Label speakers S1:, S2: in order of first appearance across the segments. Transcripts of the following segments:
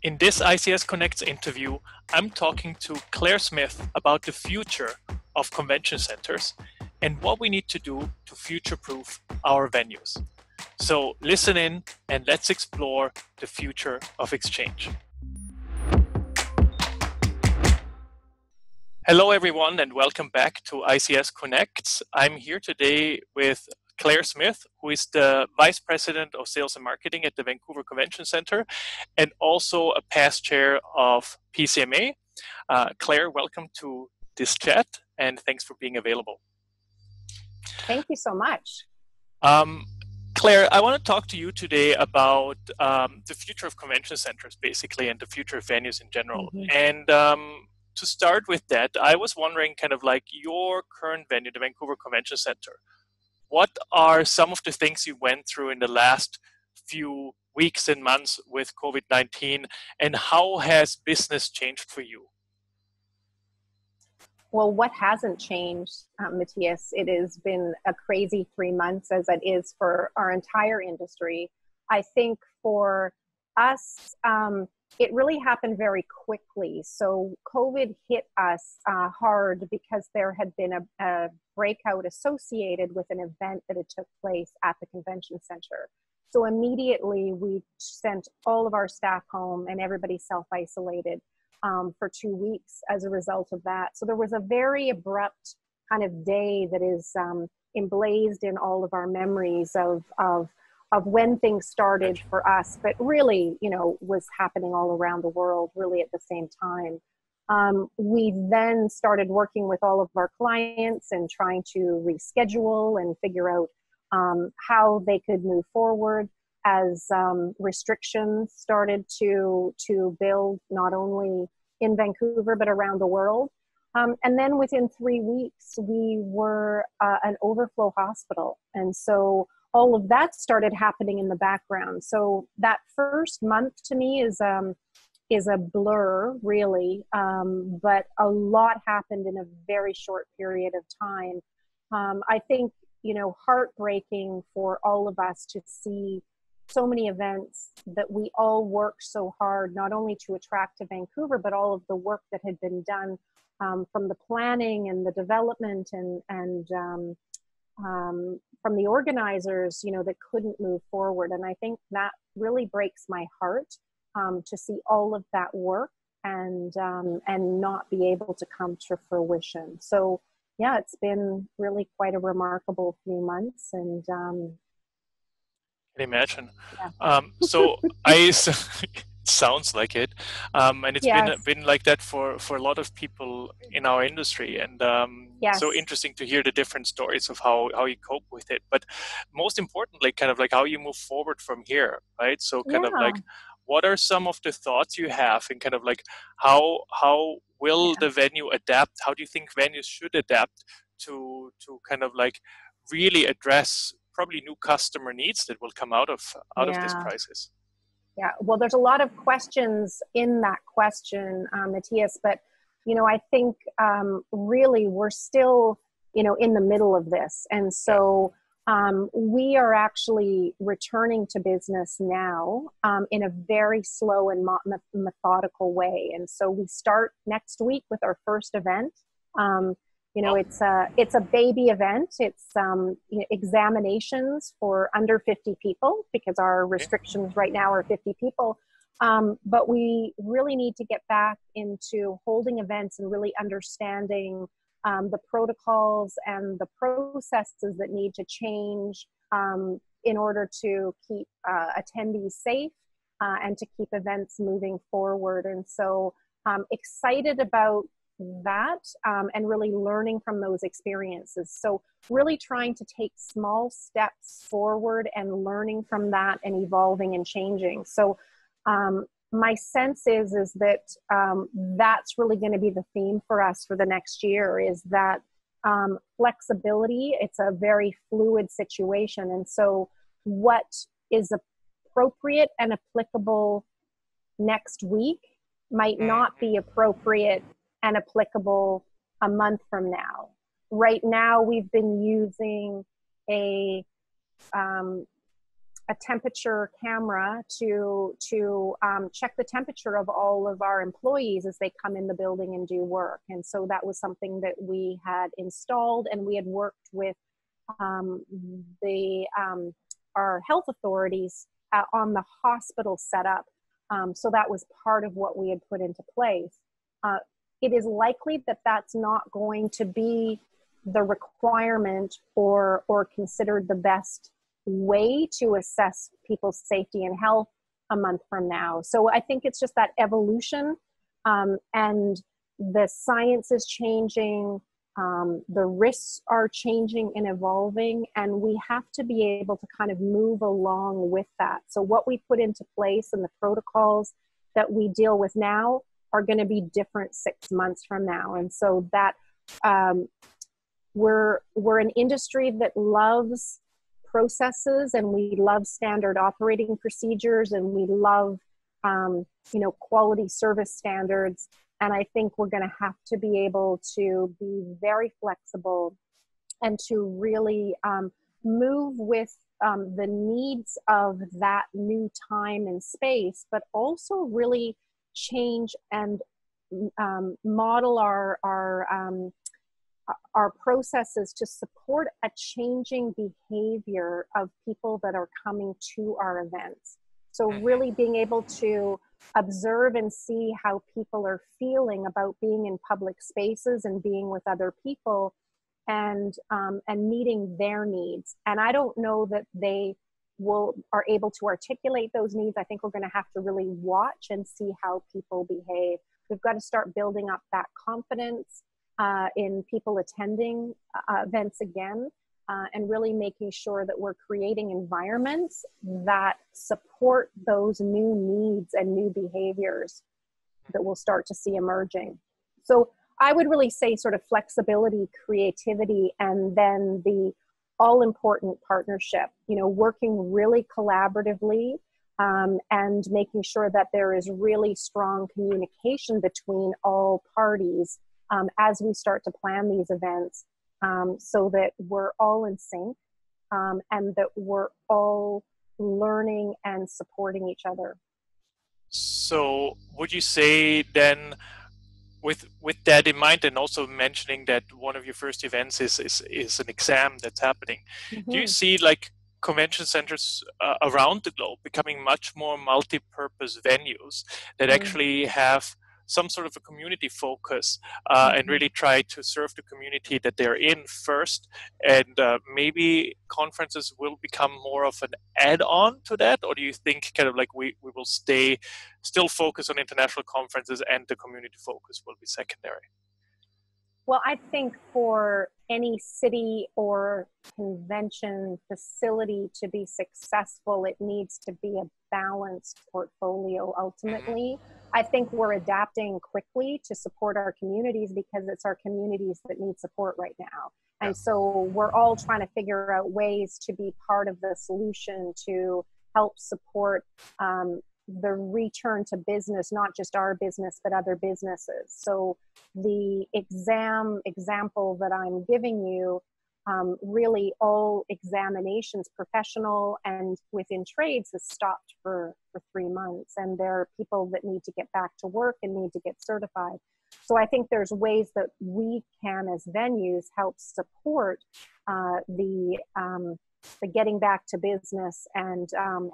S1: In this ICS Connects interview, I'm talking to Claire Smith about the future of convention centers and what we need to do to future-proof our venues. So listen in and let's explore the future of exchange. Hello everyone and welcome back to ICS Connects. I'm here today with Claire Smith, who is the Vice President of Sales and Marketing at the Vancouver Convention Center and also a past chair of PCMA. Claire, welcome to this chat and thanks for being available.
S2: Thank you so much.
S1: Claire, I want to talk to you today about the future of convention centers, basically, and the future of venues in general. And to start with that, I was wondering kind of like your current venue, the Vancouver Convention Center. What are some of the things you went through in the last few weeks and months with COVID-19, and how has business changed for you?
S2: Well, what hasn't changed, Matthias? It has been a crazy 3 months, as it is for our entire industry. I think for us, it really happened very quickly. So COVID hit us hard because there had been a breakout associated with an event that had took place at the convention center. So immediately we sent all of our staff home and everybody self-isolated for 2 weeks as a result of that. So there was a very abrupt kind of day that is emblazed in all of our memories of when things started for us, but really, you know, was happening all around the world really at the same time. We then started working with all of our clients and trying to reschedule and figure out how they could move forward as restrictions started to build not only in Vancouver, but around the world. And then within 3 weeks, we were an overflow hospital. And so all of that started happening in the background. So that first month to me is a blur, really, but a lot happened in a very short period of time. I think, you know, heartbreaking for all of us to see so many events that we all worked so hard, not only to attract to Vancouver, but all of the work that had been done from the planning and the development and from the organizers, you know, that couldn't move forward. And I think that really breaks my heart to see all of that work and not be able to come to fruition. So yeah, it's been really quite a remarkable 3 months, and
S1: I can imagine.
S2: Yeah.
S1: So it sounds like it, and it's been like that for a lot of people in our industry, and so interesting to hear the different stories of how you cope with it. But most importantly, kind of like how you move forward from here, right? So kind of like, what are some of the thoughts you have, and kind of like how will the venue adapt? How do you think venues should adapt to kind of like really address probably new customer needs that will come out of this crisis?
S2: Yeah, well, there's a lot of questions in that question, Matthias, but, you know, I think really we're still, you know, in the middle of this. And so we are actually returning to business now in a very slow and methodical way. And so we start next week with our first event. You know, it's a baby event. It's you know, examinations for under 50 people because our restrictions right now are 50 people. But we really need to get back into holding events and really understanding the protocols and the processes that need to change in order to keep attendees safe and to keep events moving forward. And so excited about that and really learning from those experiences. So really trying to take small steps forward and learning from that and evolving and changing. So my sense is that that's really going to be the theme for us for the next year, is that flexibility. It's a very fluid situation. And so what is appropriate and applicable next week might not be appropriate and applicable a month from now. Right now, we've been using a a temperature camera to check the temperature of all of our employees as they come in the building and do work. And so that was something that we had installed, and we had worked with our health authorities on the hospital setup. So that was part of what we had put into place. It is likely that that's not going to be the requirement or considered the best way to assess people's safety and health a month from now. So I think it's just that evolution, and the science is changing, the risks are changing and evolving, and we have to be able to kind of move along with that. So what we put into place and the protocols that we deal with now are going to be different 6 months from now. And so that we're an industry that loves processes, and we love standard operating procedures, and we love quality service standards. And I think we're going to have to be able to be very flexible and to really move with the needs of that new time and space, but also really change and model our processes to support a changing behavior of people that are coming to our events. So really being able to observe and see how people are feeling about being in public spaces and being with other people, and meeting their needs. And I don't know that they are able to articulate those needs. I think we're going to have to really watch and see how people behave. We've got to start building up that confidence in people attending events again, and really making sure that we're creating environments that support those new needs and new behaviors that we'll start to see emerging. So I would really say sort of flexibility, creativity, and then the all-important partnership, working really collaboratively, and making sure that there is really strong communication between all parties as we start to plan these events, so that we're all in sync, and that we're all learning and supporting each other.
S1: So would you say then, with that in mind, and also mentioning that one of your first events is an exam that's happening, do you see like convention centers around the globe becoming much more multi-purpose venues that actually have some sort of a community focus, and really try to serve the community that they're in first, and maybe conferences will become more of an add-on to that? Or do you think kind of like we will still focus on international conferences and the community focus will be secondary?
S2: Well, I think for any city or convention facility to be successful, it needs to be a balanced portfolio ultimately. I think we're adapting quickly to support our communities because it's our communities that need support right now. And so we're all trying to figure out ways to be part of the solution to help support the return to business, not just our business, but other businesses. So the example that I'm giving you, really all examinations, professional and within trades, has stopped for 3 months. And there are people that need to get back to work and need to get certified. So I think there's ways that we can, as venues, help support the getting back to business and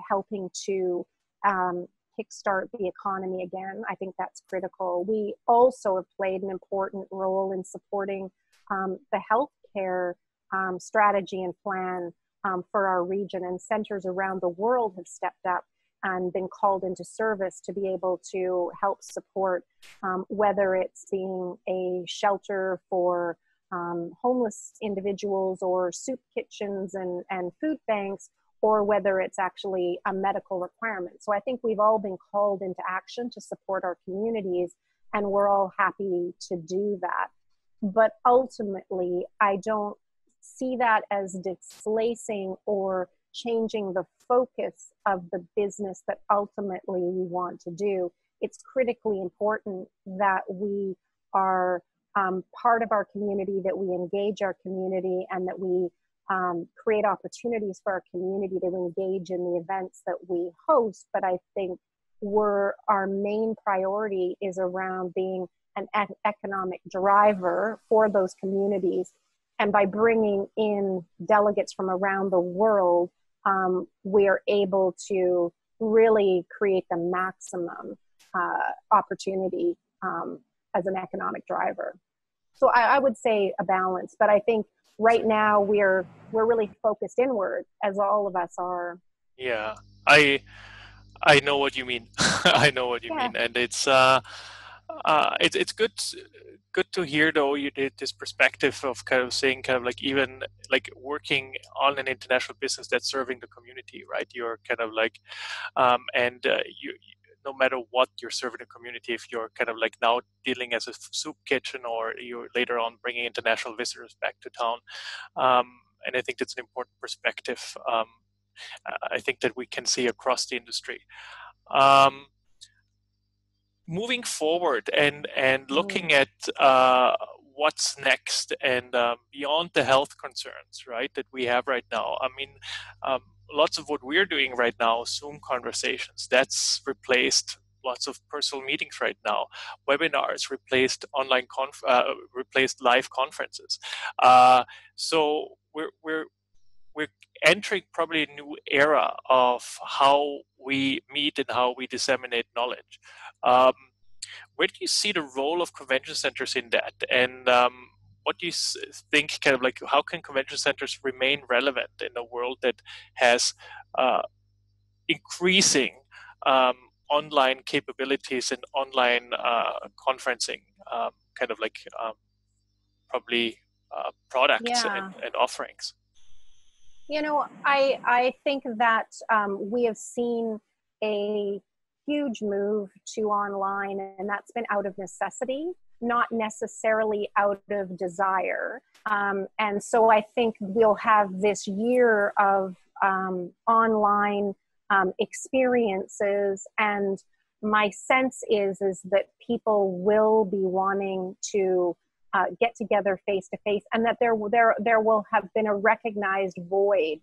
S2: helping to kickstart the economy again. I think that's critical. We also have played an important role in supporting the healthcare strategy and plan for our region, and centers around the world have stepped up and been called into service to be able to help support, whether it's being a shelter for homeless individuals or soup kitchens and food banks, or whether it's actually a medical requirement. So I think we've all been called into action to support our communities, and we're all happy to do that. But ultimately, I don't see that as displacing or changing the focus of the business that ultimately we want to do. It's critically important that we are part of our community, that we engage our community, and that we create opportunities for our community to engage in the events that we host. But I think our main priority is around being an economic driver for those communities. And by bringing in delegates from around the world, we are able to really create the maximum opportunity as an economic driver. So I would say a balance, but I think right now we're really focused inward, as all of us are.
S1: Yeah, I know what you mean. I know what you mean, and it's good to hear though you did this perspective of kind of saying kind of like even like working on an international business that's serving the community, right? You're kind of like and you no matter what you're serving the community, if you're kind of like now dealing as a soup kitchen or you're later on bringing international visitors back to town, and I think that's an important perspective. I think that we can see across the industry. Moving forward and looking at what's next and beyond the health concerns, right, that we have right now. I mean, lots of what we're doing right now, Zoom conversations, that's replaced lots of personal meetings right now. Webinars replaced replaced live conferences. So we're entering probably a new era of how we meet and how we disseminate knowledge. Where do you see the role of convention centers in that? And what do you think, kind of like, how can convention centers remain relevant in a world that has increasing online capabilities and online conferencing, kind of like probably products and offerings?
S2: You know, I think that we have seen a huge move to online, and that's been out of necessity, not necessarily out of desire. And so I think we'll have this year of online experiences, and my sense is that people will be wanting to get together face to face, and that there will have been a recognized void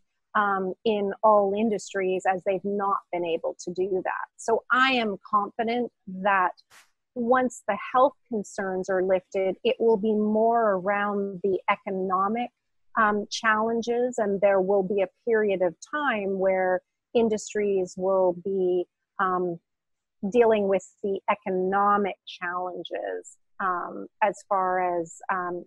S2: in all industries as they've not been able to do that. So I am confident that once the health concerns are lifted, it will be more around the economic challenges, and there will be a period of time where industries will be dealing with the economic challenges as far as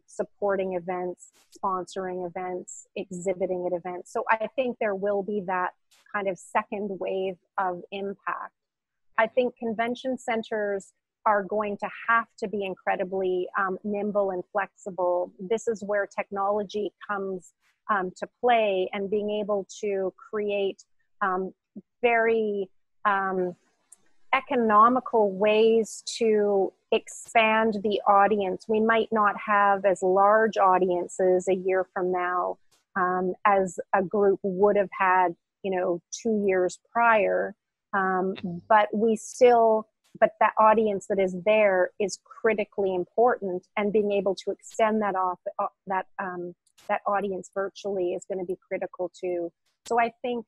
S2: supporting events, sponsoring events, exhibiting at events. So I think there will be that kind of second wave of impact. I think convention centers are going to have to be incredibly nimble and flexible. This is where technology comes to play, and being able to create very economical ways to expand the audience. We might not have as large audiences a year from now as a group would have had, 2 years prior, but that audience that is there is critically important, and being able to extend that that audience virtually is going to be critical too. So I think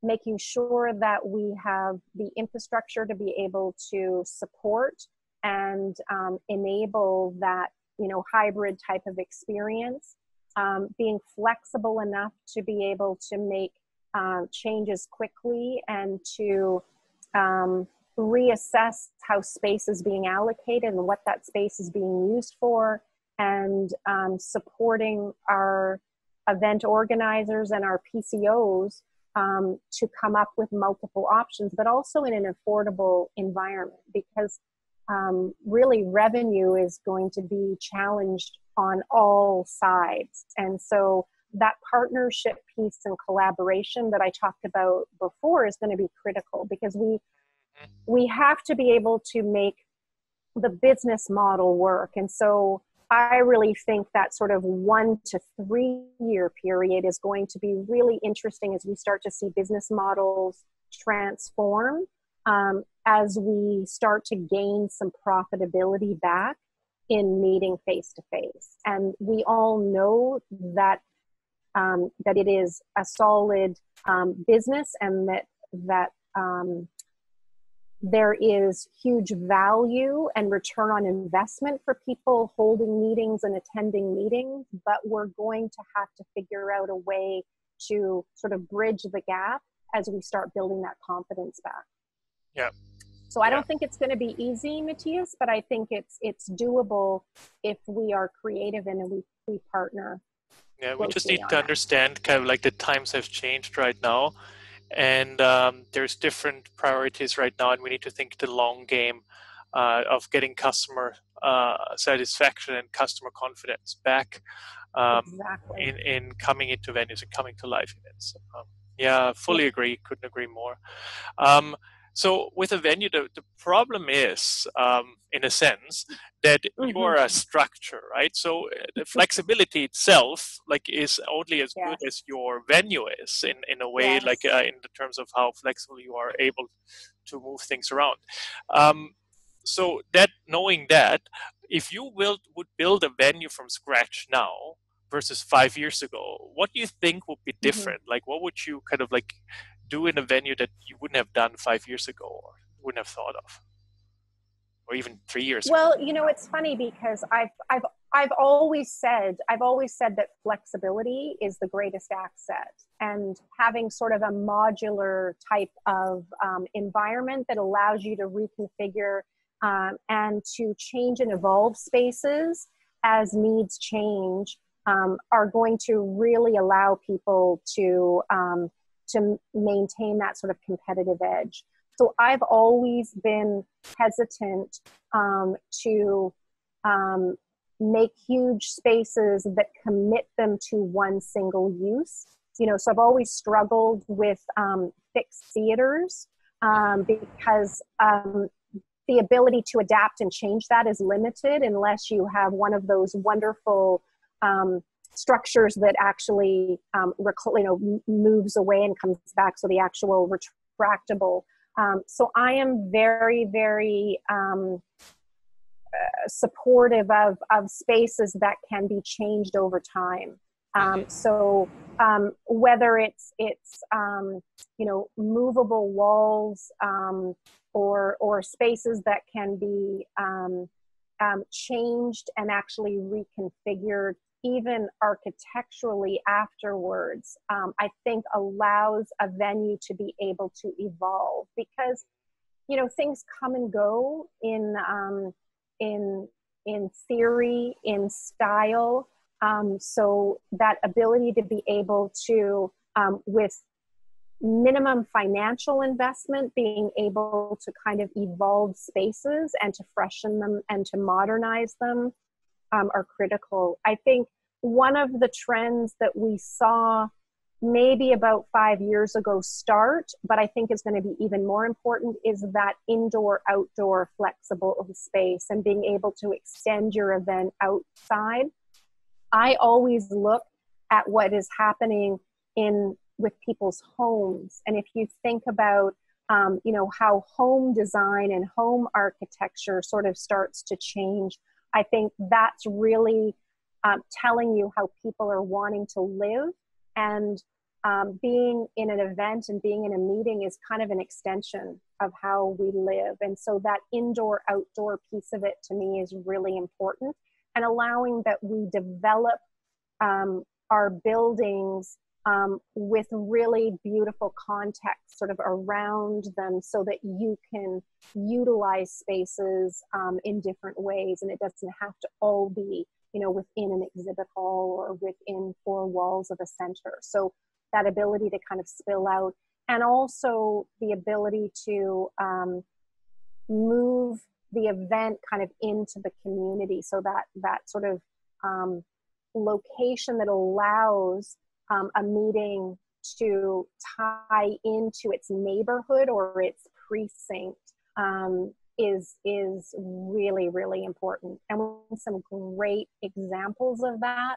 S2: making sure that we have the infrastructure to be able to support and enable that, hybrid type of experience, being flexible enough to be able to make changes quickly and to reassess how space is being allocated and what that space is being used for, and supporting our event organizers and our PCOs to come up with multiple options, but also in an affordable environment, because really revenue is going to be challenged on all sides. And so that partnership piece and collaboration that I talked about before is going to be critical, because we have to be able to make the business model work. And so I really think that sort of 1 to 3 year period is going to be really interesting as we start to see business models transform, as we start to gain some profitability back in meeting face to face. And we all know that that it is a solid business, and that there is huge value and return on investment for people holding meetings and attending meetings, but we're going to have to figure out a way to sort of bridge the gap as we start building that confidence back.
S1: Yeah.
S2: So I don't think it's going to be easy, Mathias, but I think it's doable if we are creative and we partner.
S1: Yeah, we just need to understand kind of like the times have changed right now, and there's different priorities right now, and we need to think the long game of getting customer satisfaction and customer confidence back in coming into venues and coming to live events. Yeah, fully agree. Couldn't agree more. So with a venue, the problem is, in a sense, that you're a structure, right? So the flexibility itself, like, is only as good as your venue is in a way, like in the terms of how flexible you are able to move things around. So that, knowing that, if you would build a venue from scratch now versus 5 years ago, what do you think would be different? Like, what would you kind of like do in a venue that you wouldn't have done 5 years ago or wouldn't have thought of, or even 3 years ago?
S2: Well, you know, it's funny because I've always said that flexibility is the greatest asset, and having sort of a modular type of environment that allows you to reconfigure and to change and evolve spaces as needs change are going to really allow people to maintain that sort of competitive edge. So I've always been hesitant to make huge spaces that commit them to one single use. You know, so I've always struggled with fixed theaters because the ability to adapt and change that is limited unless you have one of those wonderful structures that actually moves away and comes back, so the actual retractable. So I am very, very supportive of spaces that can be changed over time. So whether it's movable walls or spaces that can be changed and actually reconfigured, even architecturally afterwards, I think allows a venue to be able to evolve, because, you know, things come and go in theory, in style. So that ability to be able to, with minimum financial investment, being able to kind of evolve spaces and to freshen them and to modernize them are critical. I think one of the trends that we saw maybe about 5 years ago start, but I think is going to be even more important, is that indoor-outdoor flexible space and being able to extend your event outside. I always look at what is happening with people's homes. And if you think about, how home design and home architecture sort of starts to change, I think that's really telling you how people are wanting to live. And being in an event and being in a meeting is kind of an extension of how we live. And so that indoor-outdoor piece of it, to me, is really important. And allowing that we develop our buildings with really beautiful context sort of around them, so that you can utilize spaces in different ways, and it doesn't have to all be, within an exhibit hall or within four walls of a center. So that ability to kind of spill out, and also the ability to move the event kind of into the community, so that sort of location that allows a meeting to tie into its neighborhood or its precinct is really, really important. And some great examples of that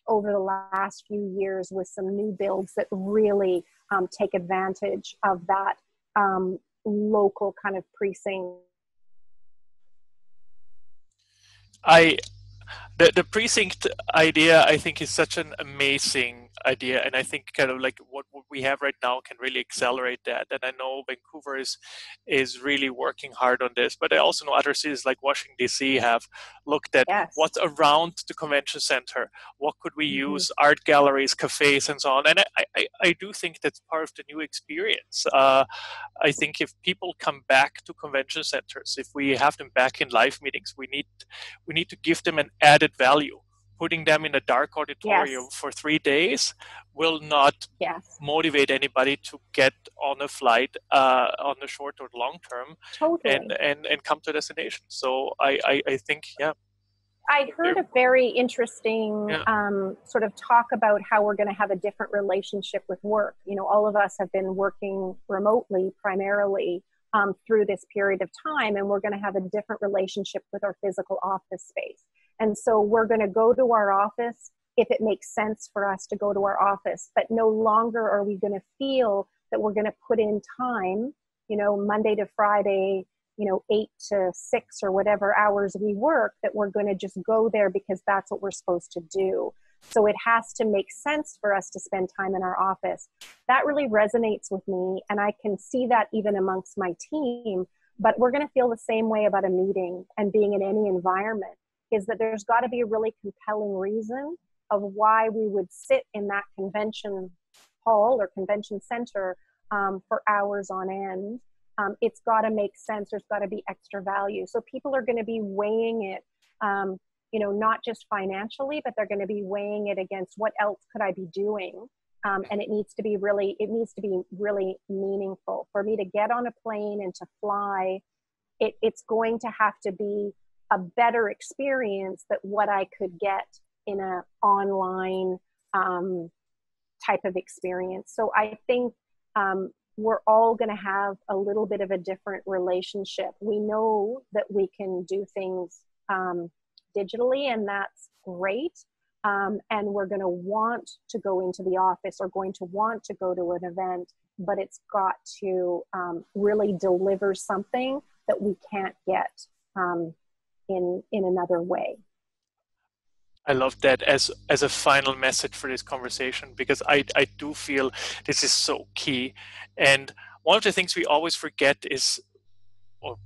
S2: over the last few years with some new builds that really take advantage of that local kind of precinct.
S1: The precinct idea, I think, is such an amazing idea, and I think kind of like what we have right now can really accelerate that. And I know Vancouver is really working hard on this, but I also know other cities like Washington D.C. have looked at what's around the convention center. What could we use? Art galleries, cafes, and so on. And I do think that's part of the new experience. I think if people come back to convention centers, if we have them back in live meetings, we need to give them an added value. Putting them in a dark auditorium for 3 days will not motivate anybody to get on a flight on the short or long term and come to a destination. So I think,
S2: I heard a very interesting sort of talk about how we're going to have a different relationship with work. You know, all of us have been working remotely primarily through this period of time, and we're going to have a different relationship with our physical office space. And so we're going to go to our office if it makes sense for us to go to our office, but no longer are we going to feel that we're going to put in time, you know, Monday to Friday, 8 to 6 or whatever hours we work, that we're going to just go there because that's what we're supposed to do. So it has to make sense for us to spend time in our office. That really resonates with me, and I can see that even amongst my team. But we're going to feel the same way about a meeting and being in any environment, is that there's got to be a really compelling reason of why we would sit in that convention hall or convention center for hours on end. It's got to make sense. There's got to be extra value. So people are going to be weighing it, not just financially, but they're going to be weighing it against what else could I be doing. And it needs to be really meaningful for me to get on a plane and to fly. It's going to have to be a better experience than what I could get in an online type of experience. So I think we're all going to have a little bit of a different relationship. We know that we can do things digitally, and that's great. And we're going to want to go into the office or going to want to go to an event, but it's got to really deliver something that we can't get in another way.
S1: I love that as a final message for this conversation, because I do feel this is so key. And one of the things we always forget is, or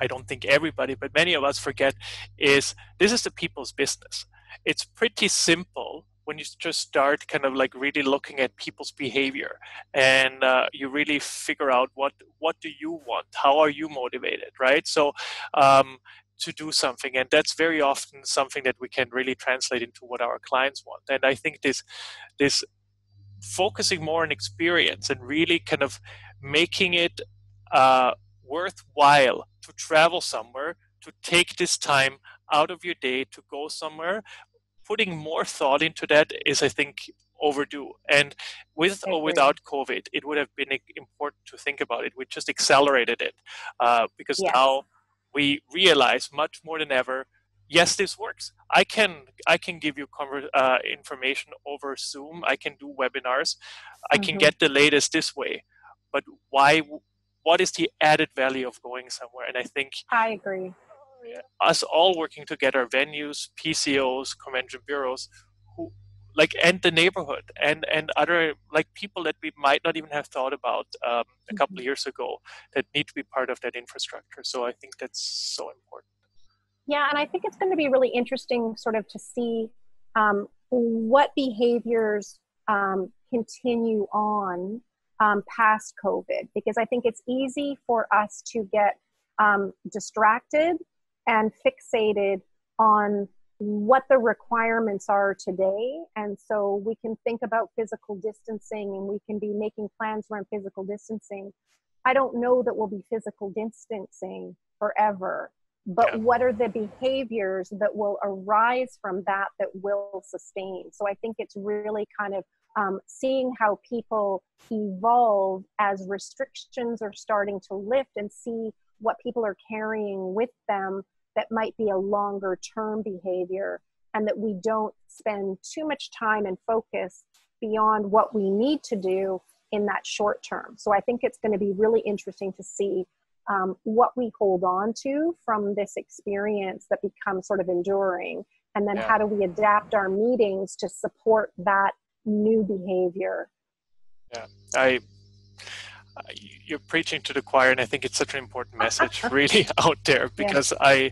S1: I don't think everybody, but many of us forget, is this is the people's business. It's pretty simple when you just start kind of like really looking at people's behavior, and you really figure out what do you want, how are you motivated, right? So to do something, and that's very often something that we can really translate into what our clients want. And I think this focusing more on experience and really kind of making it worthwhile to travel somewhere, to take this time out of your day to go somewhere, putting more thought into that is, I think, overdue. And with or without COVID, it would have been important to think about it. We just accelerated it because now we realize much more than ever, yes, this works. I can give you information over Zoom. I can do webinars. I can get the latest this way. But what is the added value of going somewhere? And I think
S2: I agree.
S1: Us all working together, venues, PCOs, convention bureaus, and the neighborhood and other people that we might not even have thought about a couple of years ago, that need to be part of that infrastructure. So I think that's so important.
S2: Yeah, and I think it's going to be really interesting sort of to see what behaviors continue on past COVID, because I think it's easy for us to get distracted and fixated on what the requirements are today. And so we can think about physical distancing, and we can be making plans around physical distancing. I don't know that we'll be physical distancing forever, but what are the behaviors that will arise from that will sustain? So I think it's really kind of seeing how people evolve as restrictions are starting to lift, and see what people are carrying with them that might be a longer term behavior, and that we don't spend too much time and focus beyond what we need to do in that short term. So I think it's going to be really interesting to see what we hold on to from this experience that becomes sort of enduring, And then how do we adapt our meetings to support that new behavior?
S1: Yeah, you're preaching to the choir, and I think it's such an important message really out there, because I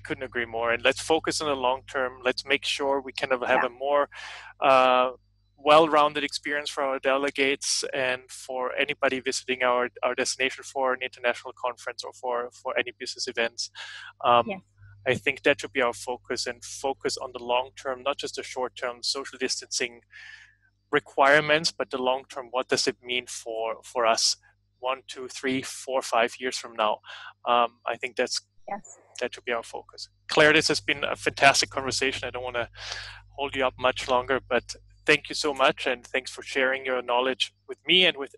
S1: couldn't agree more. And let's focus on the long term. Let's make sure we kind of have a more well-rounded experience for our delegates and for anybody visiting our destination for an international conference or for any business events. I think that should be our focus, and focus on the long term, not just the short term social distancing requirements, but the long term. What does it mean for us 1, 2, 3, 4, 5 years from now? I think that should be our focus. Claire, this has been a fantastic conversation. I don't want to hold you up much longer, but thank you so much, and thanks for sharing your knowledge with me and with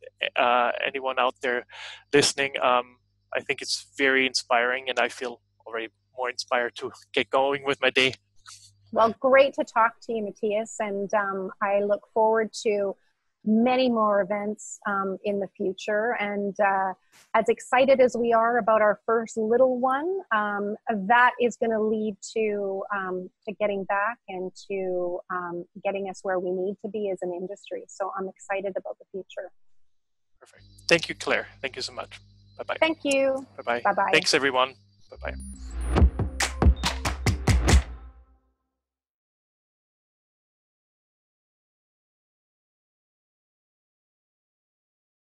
S1: anyone out there listening. I think it's very inspiring, and I feel already more inspired to get going with my day.
S2: Well, great to talk to you, Mathias, and I look forward to many more events in the future. And as excited as we are about our first little one, that is going to lead to getting back and to getting us where we need to be as an industry. So I'm excited about the future.
S1: Perfect. Thank you, Claire. Thank you so much. Bye-bye.
S2: Thank you.
S1: Bye-bye.
S2: Bye-bye.
S1: Thanks, everyone. Bye-bye.